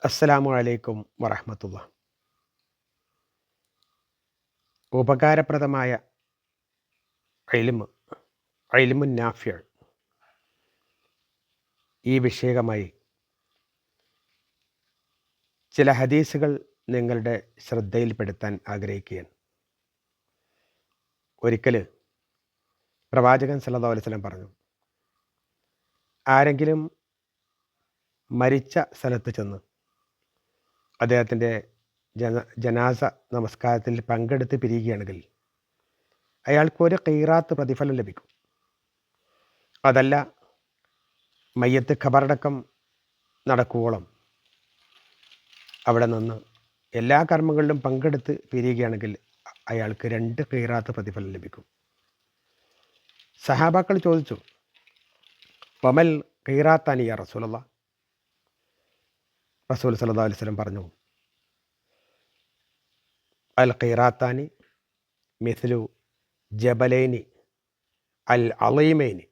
അസ്സലാമു അലൈക്കും വറഹ്മത്തുള്ളാഹി. ഉപകാരപ്രദമായ ഇൽമ്, ഇൽമുൻ നാഫിഅ്, ഈ വിഷയകമായി ചില ഹദീസുകൾ നിങ്ങളുടെ ശ്രദ്ധയിൽപ്പെടുത്താൻ ആഗ്രഹിക്കുകയാണ്. ഒരിക്കൽ പ്രവാചകൻ സല്ലല്ലാഹു അലൈഹി വസല്ലം പറഞ്ഞു, ആരെങ്കിലും മരിച്ച സ്ഥലത്ത് ചെന്ന് അദ്ദേഹത്തിൻ്റെ ജനാസ നമസ്കാരത്തിൽ പങ്കെടുത്ത് പിരിയുകയാണെങ്കിൽ അയാൾക്കൊരു ഖീറാത്ത് പ്രതിഫലം ലഭിക്കും. അതല്ല, മയ്യത്ത് ഖബറടക്കം നടക്കുവോളം അവിടെ നിന്ന് എല്ലാ കർമ്മങ്ങളിലും പങ്കെടുത്ത് പിരിയുകയാണെങ്കിൽ അയാൾക്ക് 2 ഖീറാത്ത് പ്രതിഫലം ലഭിക്കും. സഹാബാക്കൾ ചോദിച്ചു, വമൽ ഖീറാത്താനി യാ റസൂലല്ലാഹ്? റസൂൽ സല്ലല്ലാഹു അലൈഹി വസല്ലം പറഞ്ഞു, അൽ ഖീറാത്താനി മിസ്ലു ജബലൈനി അൽ അളീമൈനി.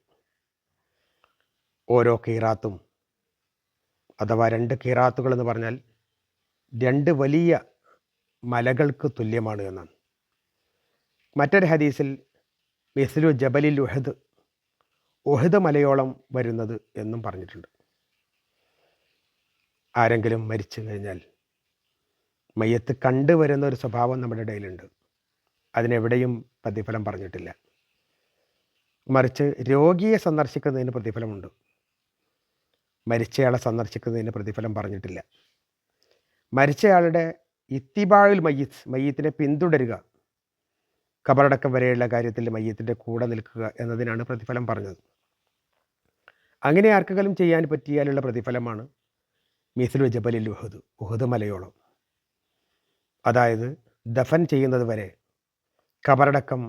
ഓരോ ഖീറാത്തും അഥവാ 2 ഖീറാത്തുകൾ എന്ന് പറഞ്ഞാൽ 2 വലിയ മലകൾക്ക് തുല്യമാണ് എന്നാണ്. മറ്റൊരു ഹദീസിൽ മിസ്ലു ജബലിൽ ഉഹദ്, ഉഹദ് മലയോളം വരുന്നത് എന്നും പറഞ്ഞിട്ടുണ്ട്. ആരെങ്കിലും മരിച്ചു കഴിഞ്ഞാൽ മയ്യത്ത് കണ്ടുവരുന്ന ഒരു സ്വഭാവം നമ്മുടെ ഇടയിലുണ്ട്. അതിനെവിടെയും പ്രതിഫലം പറഞ്ഞിട്ടില്ല. മറിച്ച് രോഗിയെ സന്ദർശിക്കുന്നതിന് പ്രതിഫലമുണ്ട്. മരിച്ചയാളെ സന്ദർശിക്കുന്നതിന് പ്രതിഫലം പറഞ്ഞിട്ടില്ല. മരിച്ചയാളുടെ ഇത്തിബാഉൽ മയ്യിത്ത്, മയ്യത്തിനെ പിന്തുടരുക, ഖബറടക്കം വരെയുള്ള കാര്യത്തിൽ മയ്യത്തിൻ്റെ കൂടെ നിൽക്കുക എന്നതിനാണ് പ്രതിഫലം പറഞ്ഞത്. അങ്ങനെ ആർക്കെങ്കിലും ചെയ്യാൻ പറ്റിയാലുള്ള പ്രതിഫലമാണ് മിസ്ലു ജബലിൽ ഉഹദ്, ഉഹദ് മലയോളം. അതായത് ദഫൻ ചെയ്യുന്നത് വരെ, ഖബറടക്കം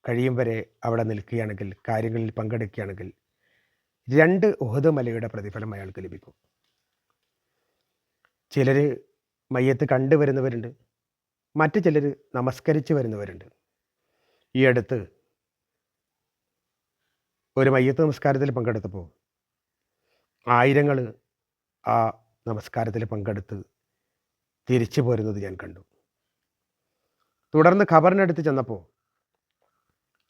കഴിയും വരെ അവിടെ നിൽക്കുകയാണെങ്കിൽ, കാര്യങ്ങളിൽ പങ്കെടുക്കുകയാണെങ്കിൽ 2 ഉഹദ് മലയുടെ പ്രതിഫലം അയാൾക്ക് ലഭിക്കും. ചിലർ മയ്യത്ത് കണ്ടുവരുന്നവരുണ്ട്, മറ്റു ചിലർ നമസ്കരിച്ച് വരുന്നവരുണ്ട്. ഈ അടുത്ത് ഒരു മയ്യത്ത് നമസ്കാരത്തിൽ പങ്കെടുത്തപ്പോൾ ആയിരങ്ങൾ ആ നമസ്കാരത്തിൽ പങ്കെടുത്ത് തിരിച്ചു പോരുന്നത് ഞാൻ കണ്ടു. തുടർന്ന് ഖബറിനടുത്ത് ചെന്നപ്പോൾ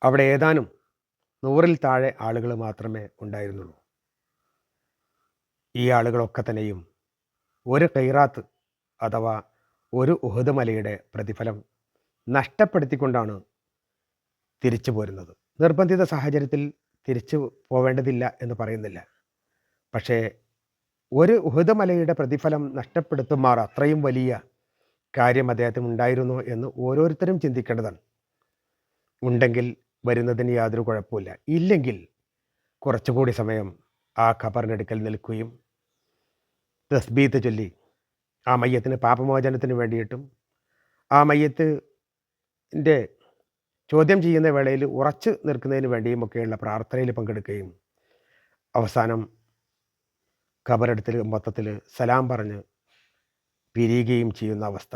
അവിടെ ഏതാനും 100-ൽ താഴെ ആളുകൾ മാത്രമേ ഉണ്ടായിരുന്നുള്ളൂ. ഈ ആളുകളൊക്കെ തന്നെയും ഒരു ഖൈറാത്ത് അഥവാ ഒരു ഉഹദ് മലയുടെ പ്രതിഫലം നഷ്ടപ്പെടുത്തിക്കൊണ്ടാണ് തിരിച്ചു പോരുന്നത്. നിർബന്ധിത സാഹചര്യത്തിൽ തിരിച്ചു പോവേണ്ടതില്ല എന്ന് പറയുന്നില്ല. പക്ഷേ ഒരു ഉഹദ് മലയുടെ പ്രതിഫലം നഷ്ടപ്പെടുത്തുമാർ അത്രയും വലിയ കാര്യം അദ്ദേഹത്തിന് ഉണ്ടായിരുന്നോ എന്ന് ഓരോരുത്തരും ചിന്തിക്കേണ്ടതാണ്. ഉണ്ടെങ്കിൽ വരുന്നതിന് യാതൊരു കുഴപ്പമില്ല. ഇല്ലെങ്കിൽ കുറച്ചുകൂടി സമയം ആ ഖബറിനടുക്കൽ നിൽക്കുകയും തസ്ബീത്ത് ചൊല്ലി ആ മയ്യത്തിന് പാപമോചനത്തിന് വേണ്ടിയിട്ടും ആ മയ്യത്തിൻ്റെ ചോദ്യം ചെയ്യുന്ന വേളയിൽ ഉറച്ചു നിൽക്കുന്നതിന് വേണ്ടിയുമൊക്കെയുള്ള പ്രാർത്ഥനയിൽ പങ്കെടുക്കുകയും അവസാനം ഖബറെടുത്തിൽ മൊത്തത്തിൽ സലാം പറഞ്ഞ് പിരിയുകയും ചെയ്യുന്ന അവസ്ഥ,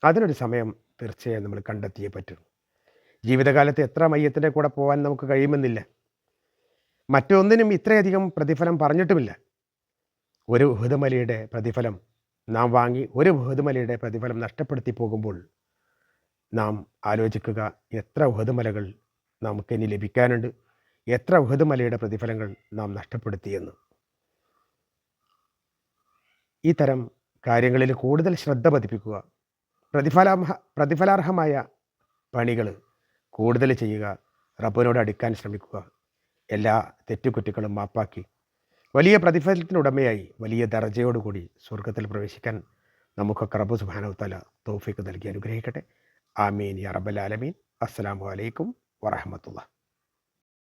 അതിനൊരു സമയം തീർച്ചയായും നമ്മൾ കണ്ടെത്തിയേ പറ്റൂ. ജീവിതകാലത്ത് എത്ര മയ്യത്തിൻ്റെ കൂടെ പോകാൻ നമുക്ക് കഴിയുമെന്നില്ല. മറ്റൊന്നിനും ഇത്രയധികം പ്രതിഫലം പറഞ്ഞിട്ടുമില്ല. ഒരു ഉഹദ് മലയുടെ പ്രതിഫലം നാം വാങ്ങി ഒരു ഉഹദ് മലയുടെ പ്രതിഫലം നഷ്ടപ്പെടുത്തി പോകുമ്പോൾ നാം ആലോചിക്കുക, എത്ര ഉഹദ് മലകൾ നമുക്കിനി ലഭിക്കാനുണ്ട്, എത്ര ഉഹദ് മലയുടെ പ്രതിഫലങ്ങൾ നാം നഷ്ടപ്പെടുത്തിയെന്ന്. ഈ തരം കാര്യങ്ങളിൽ കൂടുതൽ ശ്രദ്ധ പതിപ്പിക്കുക, പ്രതിഫലാർഹമായ പണികൾ കൂടുതൽ ചെയ്യുക, റബ്ബിനോട് അടുക്കാൻ ശ്രമിക്കുക, എല്ലാ തെറ്റുകുറ്റങ്ങളും മാപ്പാക്കി വലിയ പ്രതിഫലത്തിനുടമയായി വലിയ ദർജയോടുകൂടി സ്വർഗത്തിൽ പ്രവേശിക്കാൻ നമുക്കൊക്കെ റബ്ബ് സുബ്ഹാനഹു വ തആല തൗഫീഖ് നൽകി അനുഗ്രഹിക്കട്ടെ. ആമീൻ യാ റബ്ബൽ ആലമീൻ. അസ്സലാമു അലൈക്കും വറഹ്മത്തുള്ളാഹി.